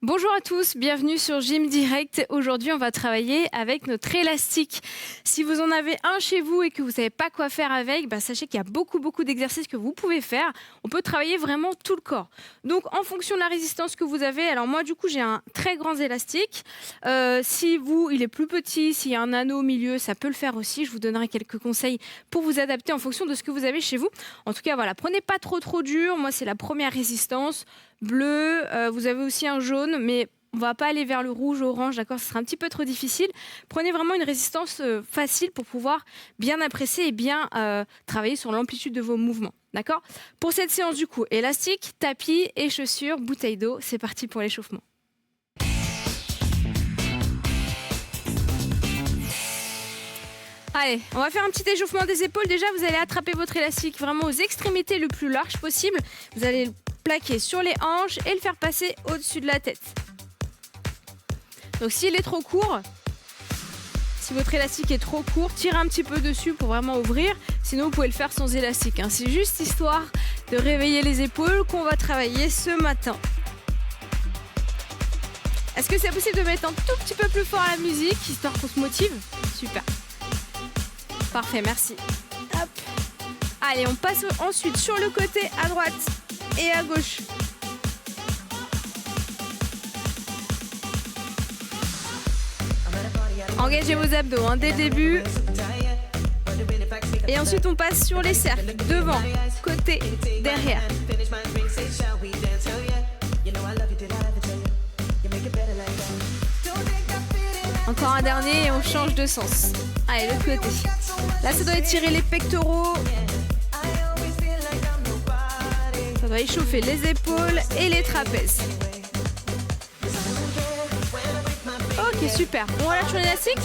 Bonjour à tous, bienvenue sur Gym Direct. Aujourd'hui, on va travailler avec notre élastique. Si vous en avez un chez vous et que vous ne savez pas quoi faire avec, sachez qu'il y a beaucoup d'exercices que vous pouvez faire. On peut travailler vraiment tout le corps. Donc, en fonction de la résistance que vous avez, alors moi, du coup, j'ai un très grand élastique. Si il est plus petit, s'il y a un anneau au milieu, ça peut le faire aussi. Je vous donnerai quelques conseils pour vous adapter en fonction de ce que vous avez chez vous. En tout cas, voilà, prenez pas trop dur. Moi, c'est la première résistance. Bleu, vous avez aussi un jaune, mais on ne va pas aller vers le rouge, orange, d'accord, ce sera un petit peu trop difficile. Prenez vraiment une résistance facile pour pouvoir bien apprécier et bien travailler sur l'amplitude de vos mouvements, d'accord. Pour cette séance du coup, élastique, tapis et chaussures, bouteille d'eau, c'est parti pour l'échauffement. Allez, on va faire un petit échauffement des épaules. Déjà, vous allez attraper votre élastique vraiment aux extrémités le plus large possible. Vous allez le plaquer sur les hanches et le faire passer au-dessus de la tête. Donc s'il est trop court, si votre élastique est trop court, tirez un petit peu dessus pour vraiment ouvrir. Sinon, vous pouvez le faire sans élastique, hein. C'est juste histoire de réveiller les épaules qu'on va travailler ce matin. Est-ce que c'est possible de mettre un tout petit peu plus fort la musique, histoire qu'on se motive? Super. Parfait, merci. Hop. Allez, on passe ensuite sur le côté à droite et à gauche. Engagez vos abdos dès le début. Et ensuite, on passe sur les cercles. Devant, côté, derrière. Encore un dernier et on change de sens. Allez, l'autre côté. Là, ça doit étirer les pectoraux. Ça doit échauffer les épaules et les trapèzes. Ok, super. On relâche l'élastique.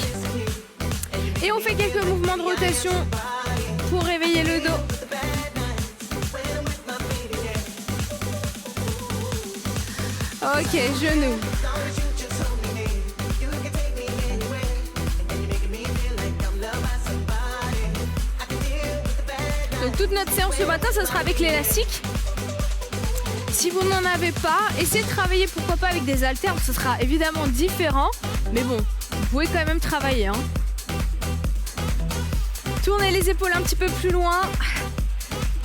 Et on fait quelques mouvements de rotation pour réveiller le dos. Ok, genoux. Donc toute notre séance ce matin, ça sera avec l'élastique. Si vous n'en avez pas, essayez de travailler pourquoi pas avec des haltères, ce sera évidemment différent. Mais bon, vous pouvez quand même travailler. Tournez les épaules un petit peu plus loin.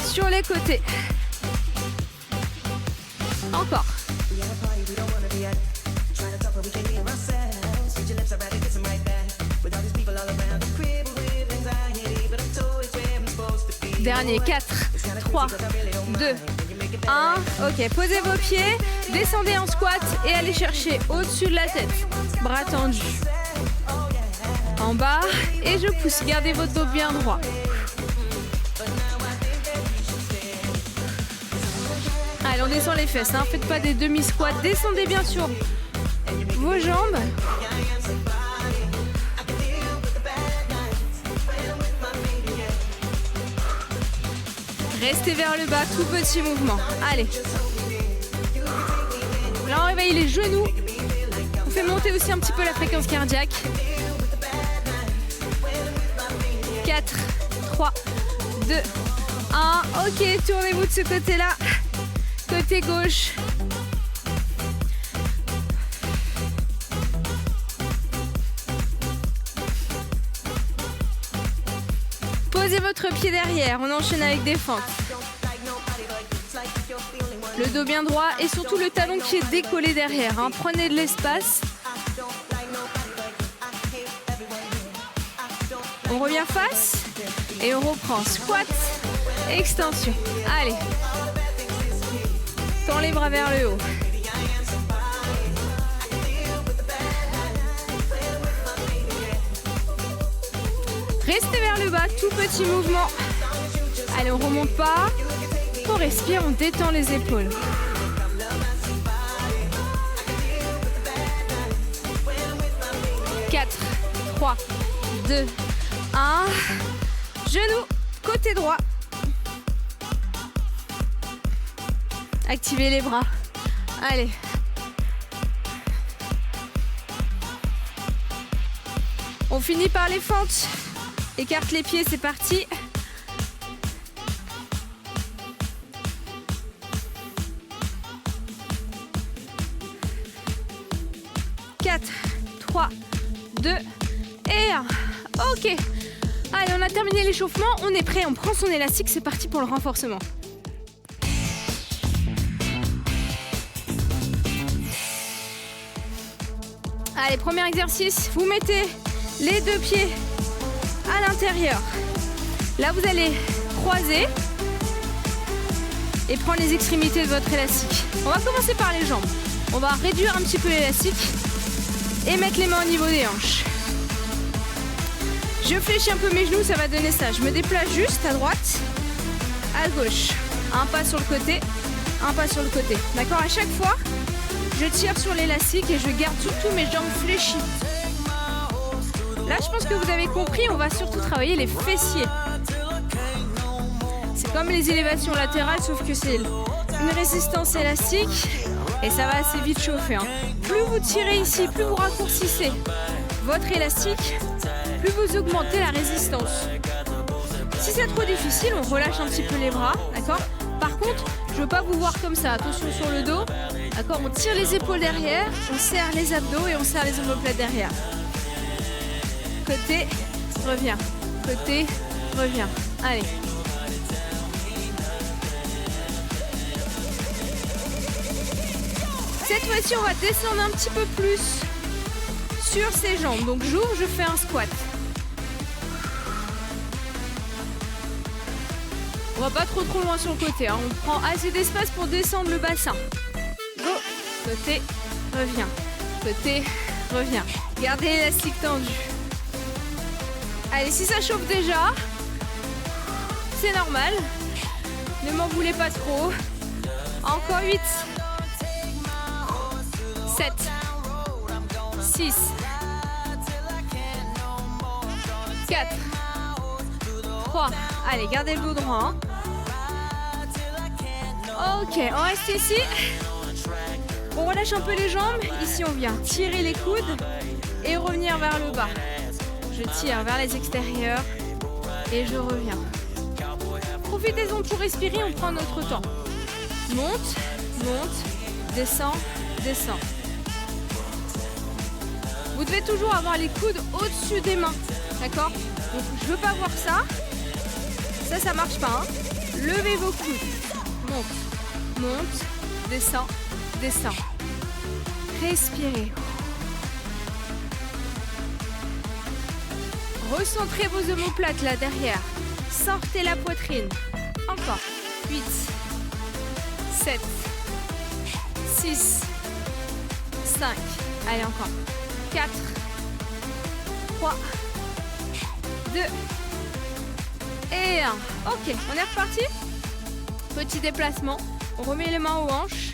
Sur les côtés. Encore. Dernier, 4, 3, 2, 1. Ok, posez vos pieds, descendez en squat et allez chercher au-dessus de la tête. Bras tendus. En bas et je pousse. Gardez votre dos bien droit. Allez, on descend les fesses. Faites pas des demi-squats. Descendez bien sûr vos jambes. Restez vers le bas, tout petit mouvement. Allez. Là, on réveille les genoux. On fait monter aussi un petit peu la fréquence cardiaque. 4, 3, 2, 1. Ok, tournez-vous de ce côté-là. Côté gauche. Posez votre pied derrière, on enchaîne avec des fentes. Le dos bien droit et surtout le talon qui est décollé derrière. Prenez de l'espace. On revient face et on reprend. Squat, extension. Allez. Tends les bras vers le haut. Restez vers le bas, tout petit mouvement. Allez, on remonte pas. On respire, on détend les épaules. Quatre, 3, 2, 1. Genou, côté droit. Activez les bras. Allez. On finit par les fentes. Écarte les pieds, c'est parti. 4, 3, 2 et 1. Ok. Allez, on a terminé l'échauffement, on est prêt, on prend son élastique, c'est parti pour le renforcement. Allez, premier exercice, vous mettez les deux pieds à l'intérieur. Là, vous allez croiser et prendre les extrémités de votre élastique. On va commencer par les jambes. On va réduire un petit peu l'élastique et mettre les mains au niveau des hanches. Je fléchis un peu mes genoux, ça va donner ça. Je me déplace juste à droite, à gauche. Un pas sur le côté, un pas sur le côté. D'accord? À chaque fois, je tire sur l'élastique et je garde surtout mes jambes fléchies. Là, je pense que vous avez compris, on va surtout travailler les fessiers. C'est comme les élévations latérales, sauf que c'est une résistance élastique et ça va assez vite chauffer. Plus vous tirez ici, plus vous raccourcissez votre élastique, plus vous augmentez la résistance. Si c'est trop difficile, on relâche un petit peu les bras, d'accord? Par contre, je ne veux pas vous voir comme ça, attention sur le dos, d'accord? On tire les épaules derrière, on serre les abdos et on serre les omoplates derrière. Côté, reviens, côté, reviens. Allez. Cette fois-ci, on va descendre un petit peu plus sur ses jambes. Donc j'ouvre, je fais un squat. On va pas trop loin sur le côté. On prend assez d'espace pour descendre le bassin. Go. Côté, reviens. Côté, reviens. Gardez l'élastique tendu. Allez, si ça chauffe déjà, c'est normal. Ne m'en voulez pas trop. Encore 8. 7. 6. 4. 3. Allez, gardez le dos droit. Ok, on reste ici. On relâche un peu les jambes. Ici, on vient tirer les coudes et revenir vers le bas. Je tire vers les extérieurs et je reviens. Profitez-en pour respirer, on prend notre temps. Monte, monte, descend, descend. Vous devez toujours avoir les coudes au-dessus des mains, d'accord? Donc je veux pas voir ça. Ça marche pas. Levez vos coudes. Monte, monte, descend, descend. Respirez. Recentrez vos omoplates là derrière. Sortez la poitrine. Encore. 8, 7, 6, 5. Allez, encore. 4, 3, 2 et 1. Ok, on est reparti. Petit déplacement. On remet les mains aux hanches.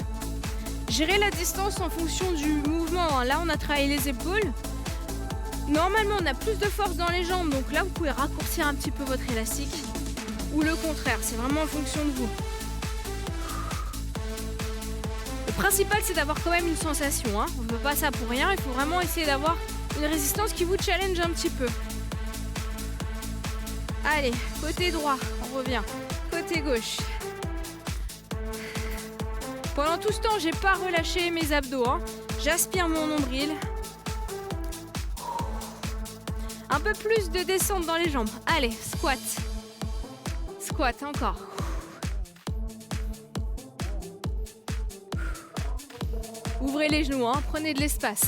Gérez la distance en fonction du mouvement. Là, on a travaillé les épaules. Normalement, on a plus de force dans les jambes. Donc là, vous pouvez raccourcir un petit peu votre élastique. Ou le contraire. C'est vraiment en fonction de vous. Le principal, c'est d'avoir quand même une sensation. On ne veut pas ça pour rien. Il faut vraiment essayer d'avoir une résistance qui vous challenge un petit peu. Allez, côté droit, on revient. Côté gauche. Pendant tout ce temps, j'ai pas relâché mes abdos. J'aspire mon nombril. Un peu plus de descente dans les jambes. Allez, squat. Squat, encore. Ouvrez les genoux, prenez de l'espace.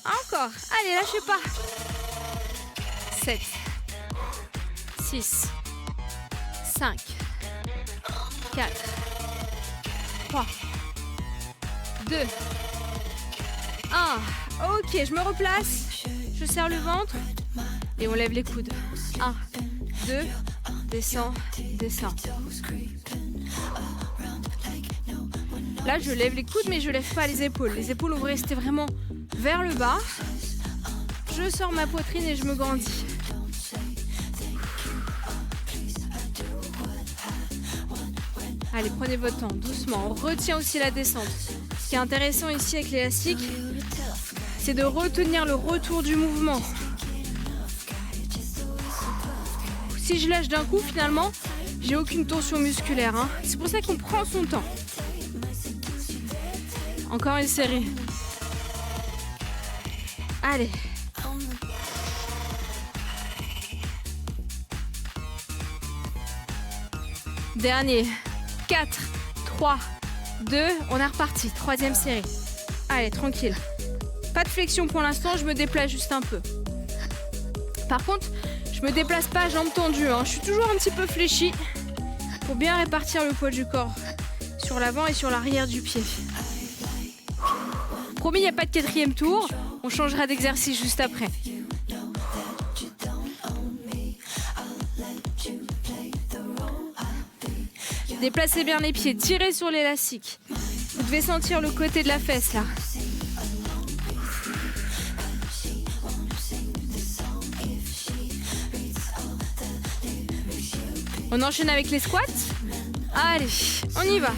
Encore. Allez, lâchez pas. 7, 6, 5, 4, 3, 2, 1. Ok, je me replace. Je serre le ventre et on lève les coudes. 1, 2, descend, descend. Là, je lève les coudes, mais je lève pas les épaules. Les épaules vont rester vraiment vers le bas. Je sors ma poitrine et je me grandis. Allez, prenez votre temps, doucement. On retient aussi la descente. Ce qui est intéressant ici avec l'élastique, c'est de retenir le retour du mouvement. Si je lâche d'un coup, finalement, j'ai aucune tension musculaire. C'est pour ça qu'on prend son temps. Encore une série. Allez. Dernier. 4, 3, 2. On est reparti. Troisième série. Allez, tranquille. Pas de flexion pour l'instant, je me déplace juste un peu. Par contre, je me déplace pas à jambes tendues. Je suis toujours un petit peu fléchie pour bien répartir le poids du corps sur l'avant et sur l'arrière du pied. Promis, il n'y a pas de quatrième tour. On changera d'exercice juste après. Déplacez bien les pieds, tirez sur l'élastique. Vous devez sentir le côté de la fesse là. On enchaîne avec les squats. Allez, on y va.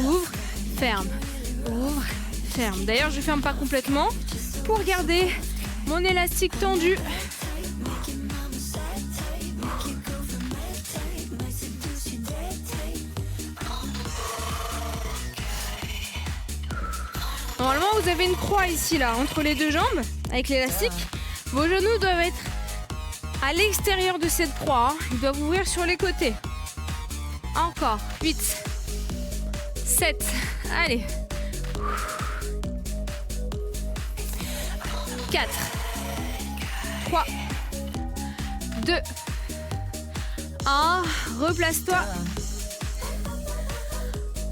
Ouvre, ferme. Ouvre, ferme. D'ailleurs, je ne ferme pas complètement pour garder mon élastique tendu. Normalement, vous avez une croix ici, là, entre les deux jambes, avec l'élastique. Vos genoux doivent être à l'extérieur de cette croix. Ils doivent ouvrir sur les côtés. Encore. 8, 7, allez. 4, 3, 2, 1. Replace-toi.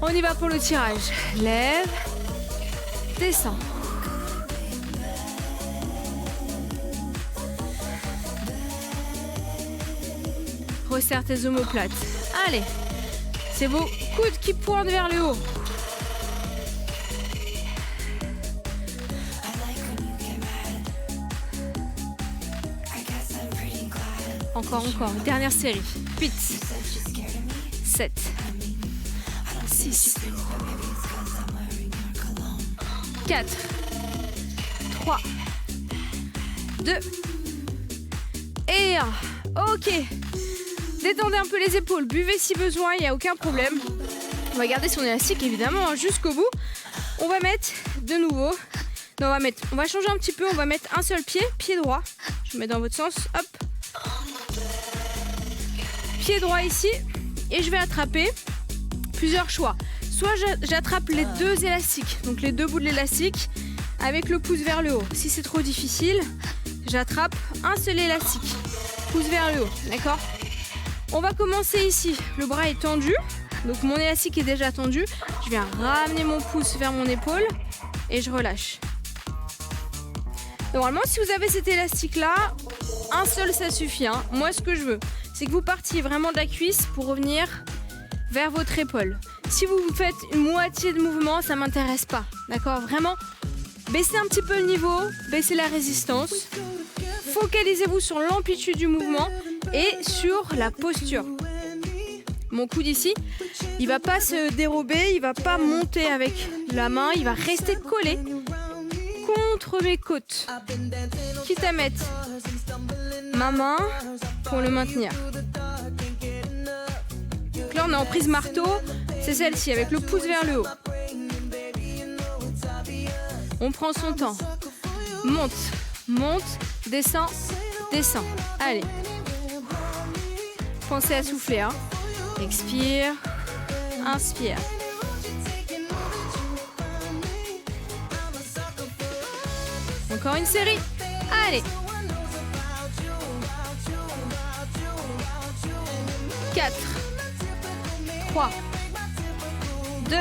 On y va pour le tirage. Lève. Descends. Resserre tes omoplates. Allez. C'est vos coudes qui pointent vers le haut. Encore. Dernière série. 8, 7, 6, 4, 3, 2 et 1. Ok. Détendez un peu les épaules, buvez si besoin, il n'y a aucun problème. On va garder son élastique évidemment jusqu'au bout. On va mettre de nouveau. Non, on va changer un petit peu, on va mettre un seul pied, pied droit. Je mets dans votre sens, hop. Pied droit ici et je vais attraper plusieurs choix. Soit j'attrape les deux élastiques, donc les deux bouts de l'élastique avec le pouce vers le haut. Si c'est trop difficile, j'attrape un seul élastique, pouce vers le haut, d'accord ? On va commencer ici, le bras est tendu, donc mon élastique est déjà tendu. Je viens ramener mon pouce vers mon épaule et je relâche. Normalement, si vous avez cet élastique-là, un seul ça suffit. Moi, ce que je veux, c'est que vous partiez vraiment de la cuisse pour revenir vers votre épaule. Si vous faites une moitié de mouvement, ça ne m'intéresse pas, d'accord ? Vraiment, baissez un petit peu le niveau, baissez la résistance. Focalisez-vous sur l'amplitude du mouvement et sur la posture. Mon coude ici, il va pas se dérober, il va pas monter avec la main, il va rester collé contre mes côtes. Quitte à mettre ma main pour le maintenir. Donc là, on est en prise marteau, c'est celle-ci, avec le pouce vers le haut. On prend son temps. Monte, monte, descend, descend. Allez. Pensez à souffler. Expire, inspire. Encore une série. Allez. 4, 3, 2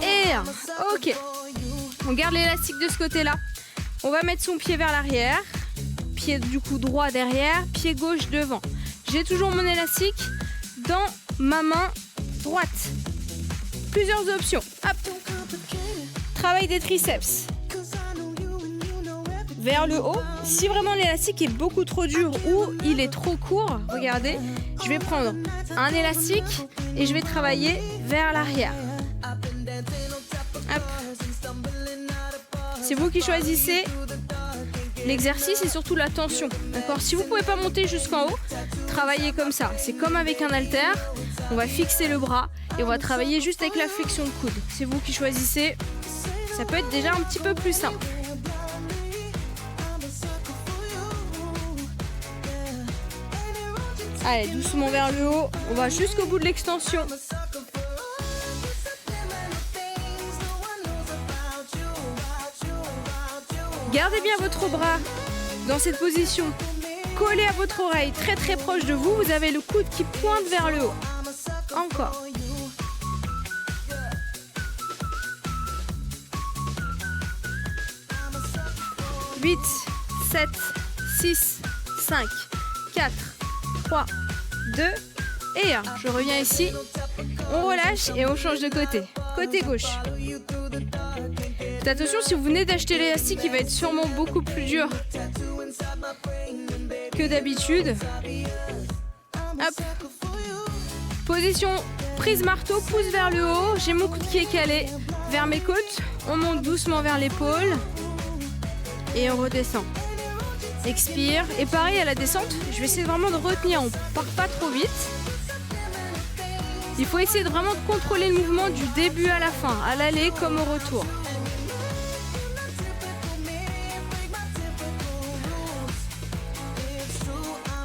et 1. Ok. On garde l'élastique de ce côté-là. On va mettre son pied vers l'arrière. Pied du coup droit derrière, pied gauche devant. J'ai toujours mon élastique dans ma main droite. Plusieurs options. Hop. Travail des triceps. Vers le haut. Si vraiment l'élastique est beaucoup trop dur ou il est trop court, regardez, je vais prendre un élastique et je vais travailler vers l'arrière. Hop. C'est vous qui choisissez l'exercice et surtout la tension. D'accord ? Si vous ne pouvez pas monter jusqu'en haut, travaillez comme ça. C'est comme avec un haltère. On va fixer le bras Et on va travailler juste avec la flexion de coude. C'est vous qui choisissez. Ça peut être déjà un petit peu plus simple. Allez, doucement vers le haut. On va jusqu'au bout de l'extension. Gardez bien votre bras dans cette position. Collé à votre oreille, très très proche de vous. Vous avez le coude qui pointe vers le haut. Encore. « 8, 7, 6, 5, 4, 3, 2 et 1. Je reviens ici. On relâche et on change de côté. Côté gauche. Faites attention, si vous venez d'acheter l'élastique, il va être sûrement beaucoup plus dur que d'habitude. Hop. Position prise marteau, pouce vers le haut. J'ai mon coude qui est calé vers mes côtes. On monte doucement vers l'épaule. Et on redescend. Expire. Et pareil à la descente, je vais essayer vraiment de retenir. On part pas trop vite. Il faut essayer de vraiment contrôler le mouvement du début à la fin, à l'aller comme au retour.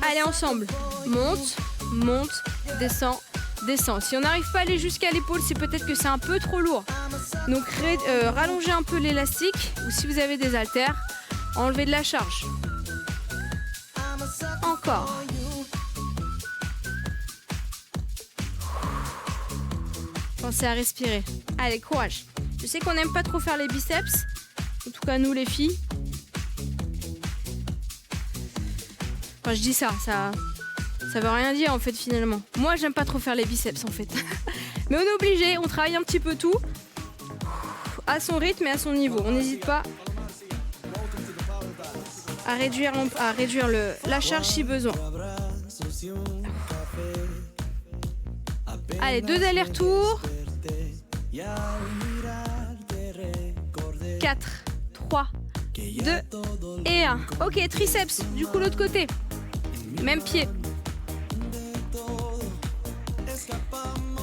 Allez, ensemble. Monte, monte, descend, descend. Si on n'arrive pas à aller jusqu'à l'épaule, c'est peut-être que c'est un peu trop lourd. Donc rallongez un peu l'élastique, ou si vous avez des haltères, enlevez de la charge. Encore. Pensez à respirer. Allez, courage. Je sais qu'on n'aime pas trop faire les biceps, en tout cas nous les filles. Enfin, je dis ça veut rien dire en fait finalement. Moi, j'aime pas trop faire les biceps en fait. Mais on est obligé, on travaille un petit peu tout à son rythme et à son niveau. On n'hésite pas à réduire la charge si besoin. Allez, 2 allers-retours. 4, 3, 2 et 1. Ok, triceps, du coup l'autre côté. Même pied.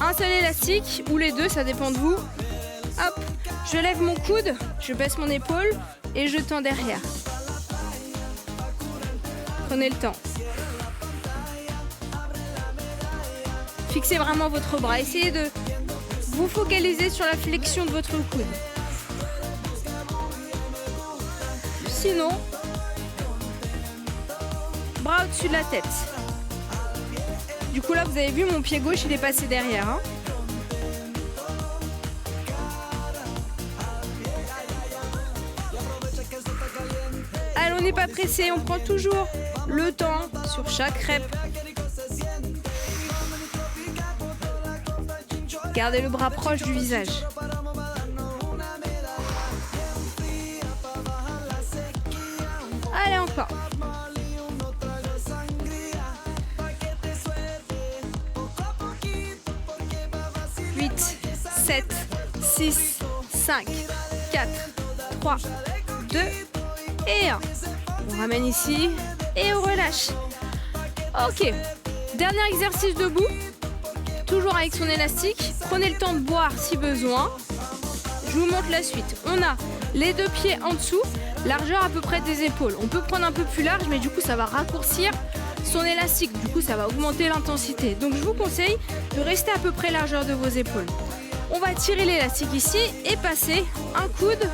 Un seul élastique ou les deux, ça dépend de vous. Hop, je lève mon coude, je baisse mon épaule et je tends derrière. Prenez le temps. Fixez vraiment votre bras. Essayez de vous focaliser sur la flexion de votre coude. Sinon, bras au-dessus de la tête. Du coup là, vous avez vu, mon pied gauche, il est passé derrière. Hein. Allez, on n'est pas pressé, on prend toujours le temps sur chaque rep. Gardez le bras proche du visage. Allez, encore. 8, 7, 6, 5, 4, 3, 2 et 1. On ramène ici et on relâche. Ok, dernier exercice debout. Toujours avec son élastique. Prenez le temps de boire si besoin. Je vous montre la suite. On a les 2 pieds en dessous, largeur à peu près des épaules. On peut prendre un peu plus large, mais du coup, ça va raccourcir son élastique. Du coup, ça va augmenter l'intensité. Donc, je vous conseille de rester à peu près largeur de vos épaules. On va tirer l'élastique ici et passer un coude,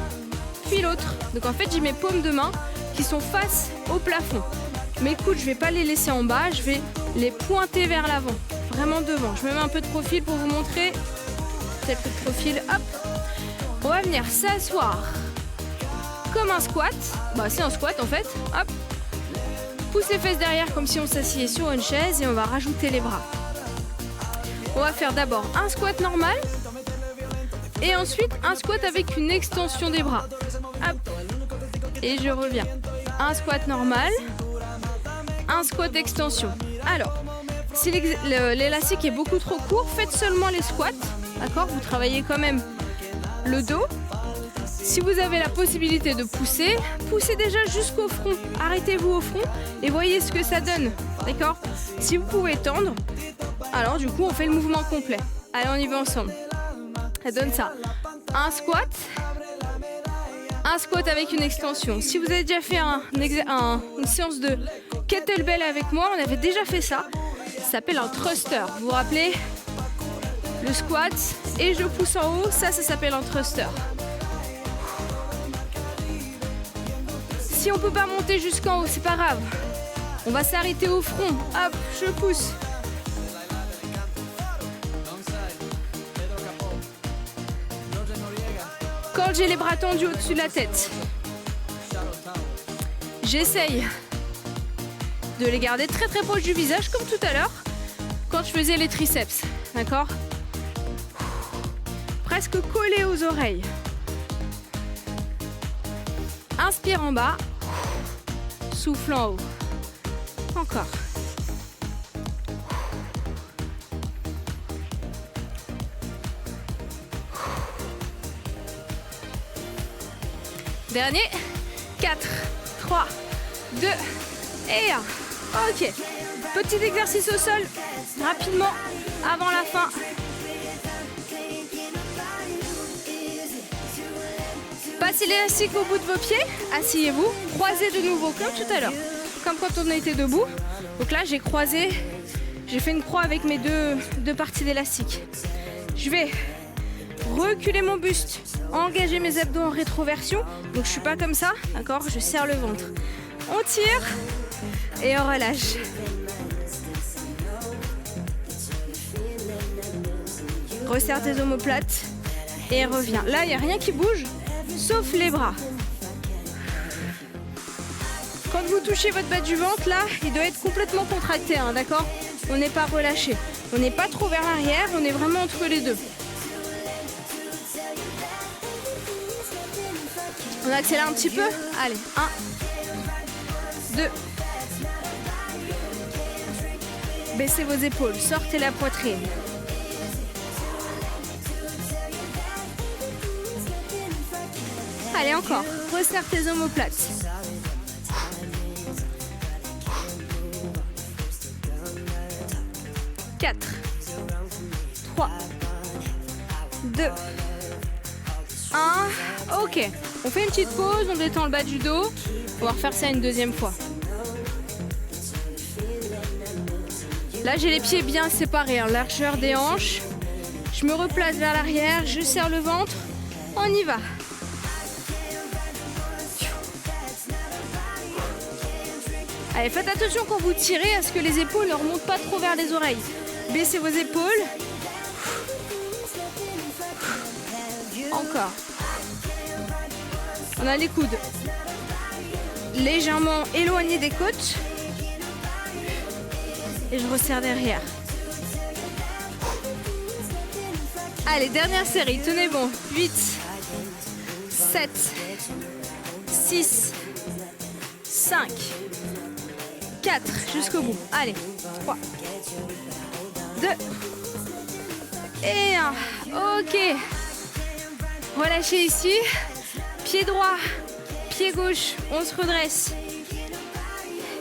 puis l'autre. Donc, en fait, j'ai mes paumes de main qui sont face au plafond. Mes coudes, je ne vais pas les laisser en bas, je vais les pointer vers l'avant. Vraiment devant. Je me mets un peu de profil pour vous montrer. Peut-être le profil, hop. On va venir s'asseoir comme un squat. Bah, c'est un squat en fait. Hop. Pousse les fesses derrière comme si on s'asseyait sur une chaise et on va rajouter les bras. On va faire d'abord un squat normal et ensuite un squat avec une extension des bras. Hop. Et je reviens. Un squat normal, un squat extension. Alors, si l'élastique est beaucoup trop court, faites seulement les squats, d'accord? Vous travaillez quand même le dos. Si vous avez la possibilité de pousser, poussez déjà jusqu'au front. Arrêtez-vous au front et voyez ce que ça donne, d'accord? Si vous pouvez tendre, alors du coup on fait le mouvement complet. Allez, on y va ensemble. Ça donne ça. Un squat avec une extension. Si vous avez déjà fait une séance de kettlebell avec moi, on avait déjà fait ça. Ça s'appelle un thruster. Vous vous rappelez? Le squat et je pousse en haut, ça s'appelle un thruster. Si on peut pas monter jusqu'en haut, c'est pas grave. On va s'arrêter au front. Hop, je pousse. Quand j'ai les bras tendus au-dessus de la tête, j'essaye de les garder très très proches du visage comme tout à l'heure quand je faisais les triceps. D'accord? Presque collés aux oreilles. Inspire en bas, souffle en haut. Encore. Dernier. 4, 3, 2 et 1. Ok. Petit exercice au sol, rapidement, avant la fin. Passez l'élastique au bout de vos pieds, asseyez-vous, croisez de nouveau comme tout à l'heure, comme quand on était debout. Donc là, j'ai croisé, j'ai fait une croix avec mes deux parties d'élastique. Je vais reculer mon buste, engager mes abdos en rétroversion. Donc je suis pas comme ça, d'accord? Je serre le ventre. On tire et on relâche. Resserre tes omoplates et reviens. Là, il n'y a rien qui bouge, sauf les bras. Quand vous touchez votre bas du ventre, là, il doit être complètement contracté, hein, d'accord? On n'est pas relâché. On n'est pas trop vers l'arrière, on est vraiment entre les deux. On accélère un petit peu. Allez, 1, 2. Baissez vos épaules, sortez la poitrine. Allez, encore. Resserre tes omoplates. Quatre, 3, 2, 1. Ok. On fait une petite pause, on détend le bas du dos. On va refaire ça une deuxième fois. Là, j'ai les pieds bien séparés, hein, largeur des hanches. Je me replace vers l'arrière, je serre le ventre. On y va. Allez, faites attention quand vous tirez à ce que les épaules ne remontent pas trop vers les oreilles. Baissez vos épaules. Encore. On a les coudes légèrement éloignés des côtes. Et je resserre derrière. Allez, dernière série, tenez bon. 8, 7, 6, 5, 4, jusqu'au bout. Allez, 3, 2 et 1. Ok. Relâchez ici. Pied droit, pied gauche, on se redresse.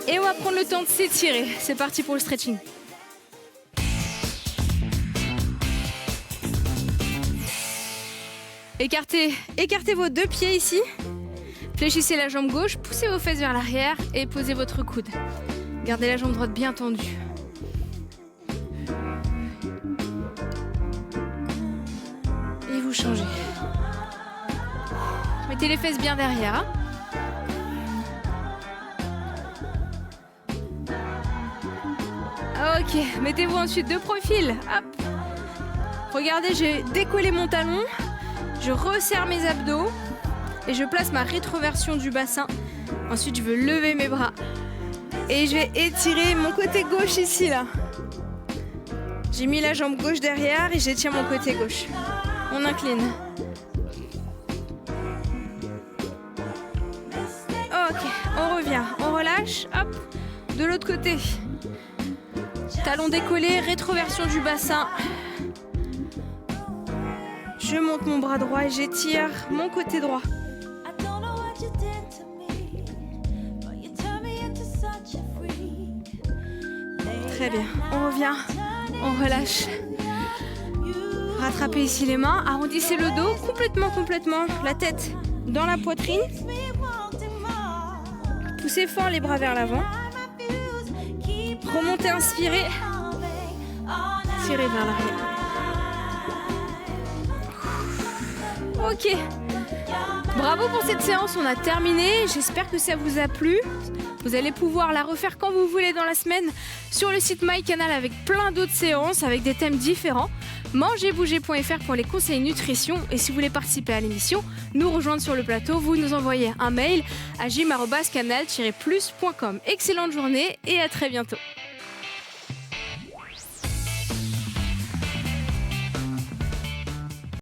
Et on va prendre le temps de s'étirer. C'est parti pour le stretching. Écartez vos deux pieds ici. Fléchissez la jambe gauche, poussez vos fesses vers l'arrière et posez votre coude. Gardez la jambe droite bien tendue. Et vous changez. Mettez les fesses bien derrière. Hein. Ok, mettez-vous ensuite de profil. Hop. Regardez, j'ai décollé mon talon. Je resserre mes abdos. Et je place ma rétroversion du bassin. Ensuite, je veux lever mes bras. Et je vais étirer mon côté gauche ici, là. J'ai mis la jambe gauche derrière et j'étire mon côté gauche. On incline. Ok, on revient, on relâche, hop, de l'autre côté. Talon décollé, rétroversion du bassin. Je monte mon bras droit et j'étire mon côté droit. Très bien, on revient, on relâche. rattrapez ici les mains, arrondissez le dos complètement, la tête dans la poitrine. Poussez fort les bras vers l'avant. Remontez, inspirez. Tirez vers l'arrière. Ok. Bravo pour cette séance, on a terminé. J'espère que ça vous a plu. Vous allez pouvoir la refaire quand vous voulez dans la semaine sur le site MyCanal avec plein d'autres séances avec des thèmes différents. Mangerbouger.fr pour les conseils nutrition. Et si vous voulez participer à l'émission, nous rejoindre sur le plateau, vous nous envoyez un mail à gym@canal-plus.com. Excellente journée et à très bientôt.